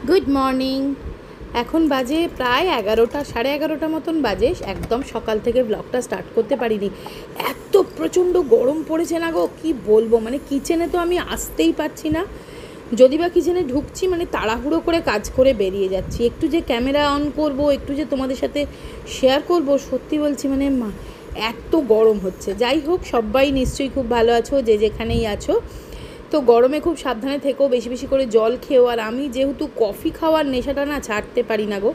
Good morning. এখন বাজে প্রায় 11টা, সাড়ে 11টা মতন বাজে। একদম সকাল থেকে ব্লগটা স্টার্ট করতে পারিনি, এত প্রচণ্ড গরম পড়েছে না গো, কি বলবো। মানে কিচেনে তো আমি আসতেই পারছি না, যদি বা কিচেনে ঢুকছি মানে তাড়াহুড়ো করে কাজ করে বেরিয়ে যাচ্ছি। একটু যে ক্যামেরা অন করব, একটু যে তোমাদের সাথে শেয়ার করব, সত্যি বলছি মানে এত গরম হচ্ছে। যাই হোক, সবাই নিশ্চয়ই খুব ভালো আছো, যে যেখানেই আছো। তো গরমে খুব সাবধানে থেকো, বেশি বেশি করে জল খেও। আর আমি যেহেতু কফি খাওয়ার নেশাটা না ছাড়তে পারি না গো,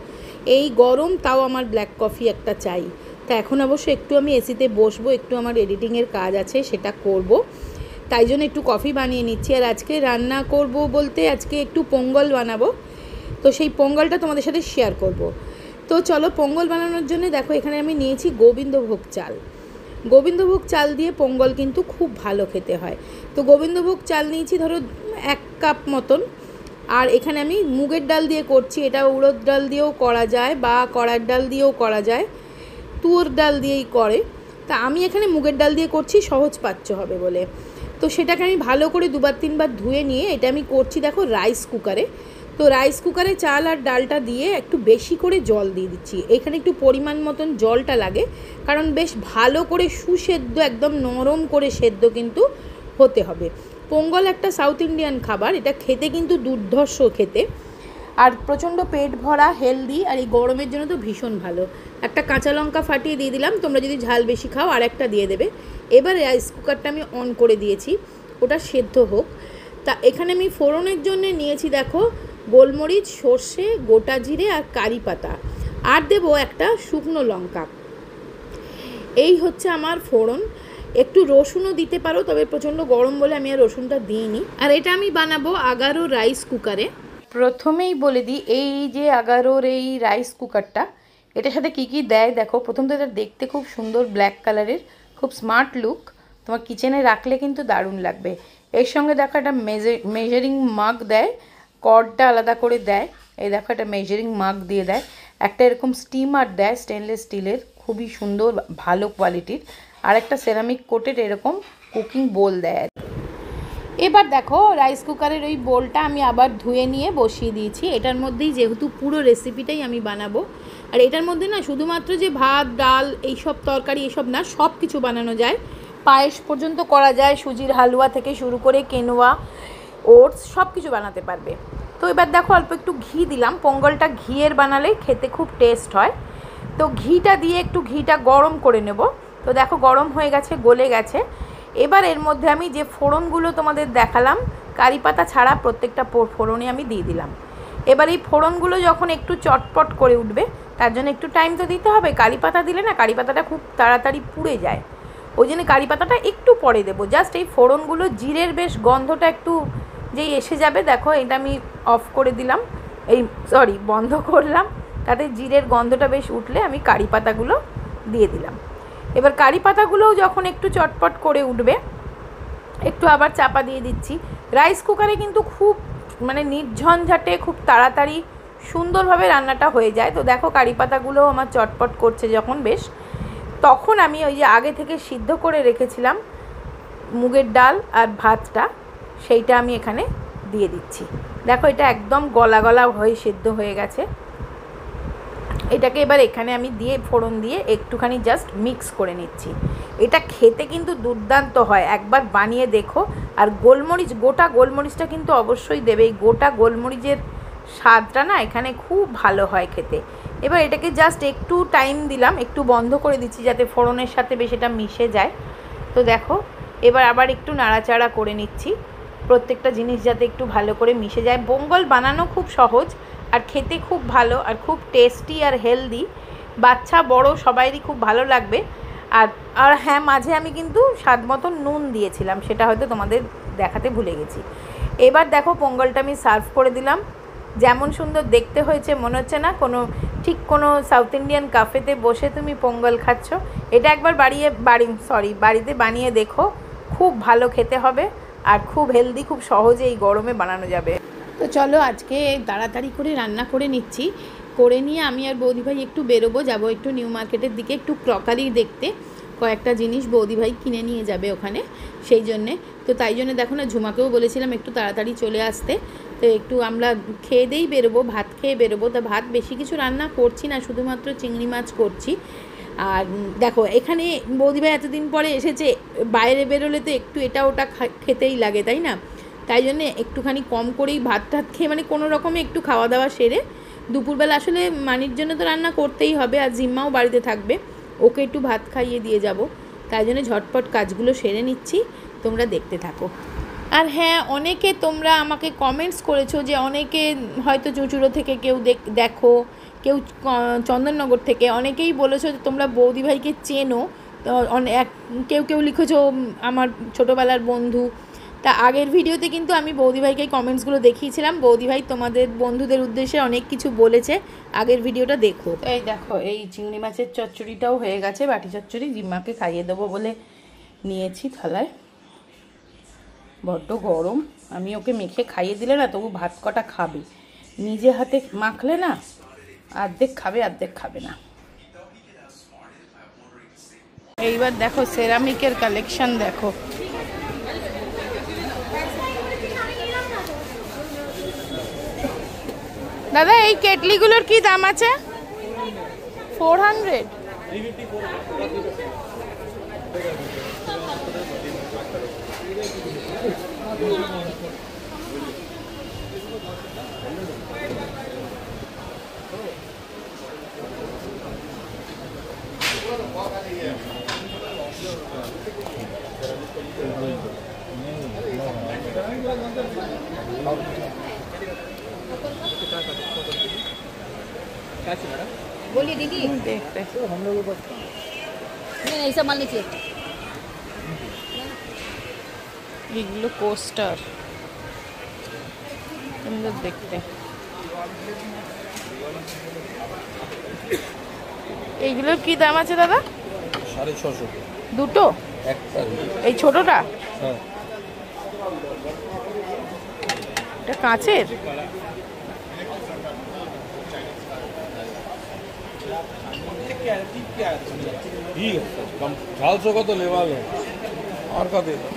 এই গরম তাও আমার ব্ল্যাক কফি একটা চাই। তা এখন অবশ্য একটু আমি এসিতে বসবো, একটু আমার এডিটিংয়ের কাজ আছে সেটা করব, তাই জন্য একটু কফি বানিয়ে নিচ্ছি। আর আজকে রান্না করব বলতে আজকে একটু পোঙ্গল বানাবো, তো সেই পোঙ্গলটা তোমাদের সাথে শেয়ার করব। তো চলো, পোঙ্গল বানানোর জন্য দেখো এখানে আমি নিয়েছি গোবিন্দভোগ চাল। গোবিন্দভোগ চাল দিয়ে পোঙ্গল কিন্তু খুব ভালো খেতে হয়। তো গোবিন্দভোগ চাল নিয়েছি ধরো 1 কাপ মতন। আর এখানে আমি মুগের ডাল দিয়ে করছি, এটা উড়দ ডাল দিয়েও করা যায় বা কড়ার ডাল দিয়েও করা যায়, তুয়োর ডাল দিয়েই করে। তা আমি এখানে মুগের ডাল দিয়ে করছি, সহজ পাচ্য হবে বলে। তো সেটাকে আমি ভালো করে 2-3 বার ধুয়ে নিয়ে এটা আমি করছি দেখো রাইস কুকারে। তো রাইস কুকারে চাল আর ডালটা দিয়ে একটু বেশি করে জল দিয়ে দিচ্ছি। এখানে একটু পরিমাণ মতন জলটা লাগে, কারণ বেশ ভালো করে সুসেদ্ধ, একদম নরম করে সেদ্ধ কিন্তু হতে হবে। পোঙ্গল একটা সাউথ ইন্ডিয়ান খাবার, এটা খেতে কিন্তু দুর্ধর্ষ খেতে, আর প্রচণ্ড পেট ভরা, হেলদি, আর এই গরমের জন্য তো ভীষণ ভালো। একটা কাঁচা লঙ্কা ফাটিয়ে দিয়ে দিলাম, তোমরা যদি ঝাল বেশি খাও আর একটা দিয়ে দেবে। এবার রাইস কুকারটা আমি অন করে দিয়েছি, ওটা সেদ্ধ হোক। তা এখানে আমি ফোড়নের জন্য নিয়েছি দেখো গোলমরিচ, সর্ষে, গোটা জিরে আর কারি পাতা, আর দেবো একটা শুকনো লঙ্কা। এই হচ্ছে আমার ফোড়ন। একটু রসুনও দিতে পারো, তবে প্রচণ্ড গরম বলে আমি আর রসুনটা দিইনি। আর এটা আমি বানাবো আগারো রাইস কুকারে। প্রথমেই বলে দিই, এই যে আগারোর এই রাইস কুকারটা, এটার সাথে কী কী দেয় দেখো। প্রথম তো এটা দেখতে খুব সুন্দর, ব্ল্যাক কালারের, খুব স্মার্ট লুক, তোমার কিচেনে রাখলে কিন্তু দারুণ লাগবে। এর সঙ্গে দেখো একটা মেজারিং মাগ দেয়, কর্ডটা আলাদা করে দেয়। এই দেখো একটা মেজারিং মাগ দিয়ে দেয়, একটা এরকম স্টিমার দেয় স্টেনলেস স্টিলের, খুবই সুন্দর ভালো কোয়ালিটির, আর একটা সেরামিক কোটেড এরকম কুকিং বোল দেয়। এবার দেখো রাইস কুকারের ওই বোলটা আমি আবার ধুয়ে নিয়ে বসিয়ে দিয়েছি। এটার মধ্যেই যেহেতু পুরো রেসিপিটাই আমি বানাবো, আর এটার মধ্যে না শুধুমাত্র যে ভাত ডাল এইসব তরকারি এসব না, সব কিছু বানানো যায়, পায়েস পর্যন্ত করা যায়, সুজির হালুয়া থেকে শুরু করে কেনোয়া, ওটস সব কিছু বানাতে পারবে। তো এবার দেখো অল্প একটু ঘি দিলাম, পোঙ্গলটা ঘিয়ের বানালে খেতে খুব টেস্ট হয়। তো ঘিটা দিয়ে একটু ঘিটা গরম করে নেব। তো দেখো গরম হয়ে গেছে, গলে গেছে। এবার এর মধ্যে আমি যে ফোড়নগুলো তোমাদের দেখালাম, কারি পাতা ছাড়া প্রত্যেকটা ফোড়নে আমি দিয়ে দিলাম। এবার এই ফোড়নগুলো যখন একটু চটপট করে উঠবে, তার জন্য একটু টাইম তো দিতে হবে। কারি পাতা দিলে না কারি পাতাটা খুব তাড়াতাড়ি পুড়ে যায়, ওই জন্য কারি পাতাটা একটু পরে দেবো। জাস্ট এই ফোড়নগুলো, জিরের বেশ গন্ধটা একটু যেই এসে যাবে, দেখো এটা আমি অফ করে দিলাম, বন্ধ করলাম, তাতে জিরের গন্ধটা বেশ উঠলে আমি কারি পাতাগুলো দিয়ে দিলাম। এবার কারি পাতাগুলোও যখন একটু চটপট করে উঠবে, একটু আবার চাপা দিয়ে দিচ্ছি। রাইস কুকারে কিন্তু খুব মানে নির্ঝঞ্ঝাটে খুব তাড়াতাড়ি সুন্দরভাবে রান্নাটা হয়ে যায়। তো দেখো কারি পাতাগুলোও আমার চটপট করছে যখন বেশ, তখন আমি ওই যে আগে থেকে সিদ্ধ করে রেখেছিলাম মুগের ডাল আর ভাতটা, সেইটা আমি এখানে দিয়ে দিচ্ছি। দেখো এটা একদম গলা গলা হয়ে সিদ্ধ হয়ে গেছে। এটাকে এবার এখানে আমি দিয়ে ফোড়ন দিয়ে একটুখানি জাস্ট মিক্স করে নিচ্ছি। এটা খেতে কিন্তু দুর্দান্ত হয়, একবার বানিয়ে দেখো। আর গোলমরিচ, গোটা গোলমরিচটা কিন্তু অবশ্যই দেবে, এই গোটা গোলমরিচের স্বাদটা না এখানে খুব ভালো হয় খেতে। এবার এটাকে জাস্ট একটু টাইম দিলাম, একটু বন্ধ করে দিচ্ছি যাতে ফোড়নের সাথে বেশ এটা মিশে যায়। তো দেখো এবার আবার একটু নাড়াচাড়া করে নিচ্ছি, প্রত্যেকটা জিনিস যাতে একটু ভালো করে মিশে যায়। পোঙ্গল বানানো খুব সহজ আর খেতে খুব ভালো আর খুব টেস্টি আর হেলদি, বাচ্চা বড় সবাইরই খুব ভালো লাগবে। আর আর হ্যাঁ, মাঝে আমি কিন্তু স্বাদ মতন নুন দিয়েছিলাম, সেটা হয়তো তোমাদের দেখাতে ভুলে গেছি। এবার দেখো পোঙ্গলটা আমি সার্ভ করে দিলাম, যেমন সুন্দর দেখতে হয়েছে, মনে হচ্ছে না কোনো সাউথ ইন্ডিয়ান ক্যাফেতে বসে তুমি পোঙ্গল খাচ্ছ। এটা একবার বাড়িতে বানিয়ে দেখো, খুব ভালো খেতে হবে আর খুব হেলদি, খুব সহজে এই গরমে বানানো যাবে। তো চলো আজকে তাড়াতাড়ি করে রান্না করে নিচ্ছি, করে নিয়ে আমি আর বৌদিভাই একটু বেরোবো, যাবো একটু নিউ মার্কেটের দিকে, একটু ক্রকারি দেখতে, কয়েকটা জিনিস বৌদিভাই কিনে নিয়ে যাবে ওখানে, সেই জন্যে। তো তাই জন্য দেখো না, ঝুমাকেও বলেছিলাম একটু তাড়াতাড়ি চলে আসতে। তো একটু আমরা খেয়ে দিয়েই বেরোবো, ভাত খেয়ে বেরোবো। তা ভাত বেশি কিছু রান্না করছি না, শুধুমাত্র চিংড়ি মাছ করছি। আর দেখো এখানে বৌদিভাই এতদিন পরে এসেছে, বাইরে বেরোলে তো একটু এটা ওটা খেতেই লাগে, তাই না? তাই জন্যে একটুখানি কম করেই ভাত টাত খেয়ে মানে কোনো রকমে একটু খাওয়া দাওয়া সেরে দুপুরবেলা আসলে মানির জন্য তো রান্না করতেই হবে, আর জিম্মাও বাড়িতে থাকবে, ওকে একটু ভাত খাইয়ে দিয়ে যাব। তাই জন্য ঝটপট কাজগুলো সেরে নিচ্ছি, তোমরা দেখতে থাকো। আর হ্যাঁ, অনেকে তোমরা আমাকে কমেন্টস করেছো যে অনেকে হয়তো চুঁচুড়ো থেকে কেউ দেখো, কেউ চন্দননগর থেকে, অনেকেই বলেছো যে তোমরা বৌদিভাইকে চেনো। তো কেউ কেউ লিখেছো আমার ছোটোবেলার বন্ধু। তা আগের ভিডিওতে কিন্তু আমি বৌদিভাইকে কমেন্টসগুলো দেখিয়েছিলাম, বৌদিভাই তোমাদের বন্ধুদের উদ্দেশ্যে অনেক কিছু বলেছে, আগের ভিডিওটা দেখো। এই দেখো, এই চিংড়ি মাছের চচ্চড়িটাও হয়ে গেছে, বাটি চচ্চড়ি জিম্মাকে খাইয়ে দেবো বলে নিয়েছি থালায়। বড্ড গরম, আমি ওকে মেখে খাইয়ে দিলে না তবু ভাত কটা খাবে, নিজে হাতে মাখলে না অর্ধেক খাবে অর্ধেক খাবে না। এইবার দেখো সেরামিকের কালেকশন দেখো, দাদা এই কেটলিগুলোর কি দাম আছে? 400। बोलिए दीदी, देखते हम लोगों को नहीं ऐसा मान लीजिए। এগুলো কোস্টার, সুন্দর দেখতে। এইগুলোর কি দাম আছে দাদা? 650 দুটো? একটা। এই ছোটটা? হ্যাঁ, এটা কাঁচের? ठीक है, कम 400 का तो लेवा लो और का दे दो।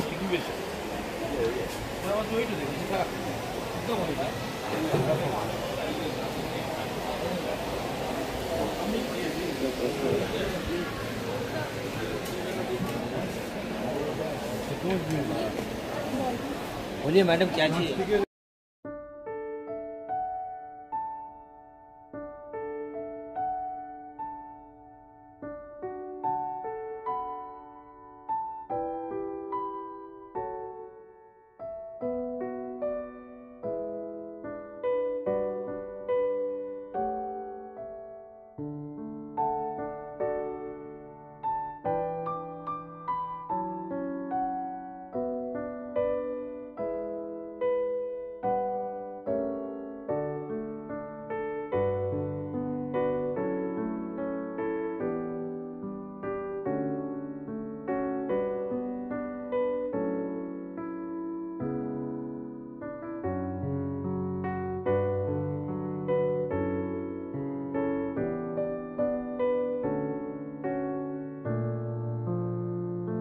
बोलिए मैडम क्या चाहिए?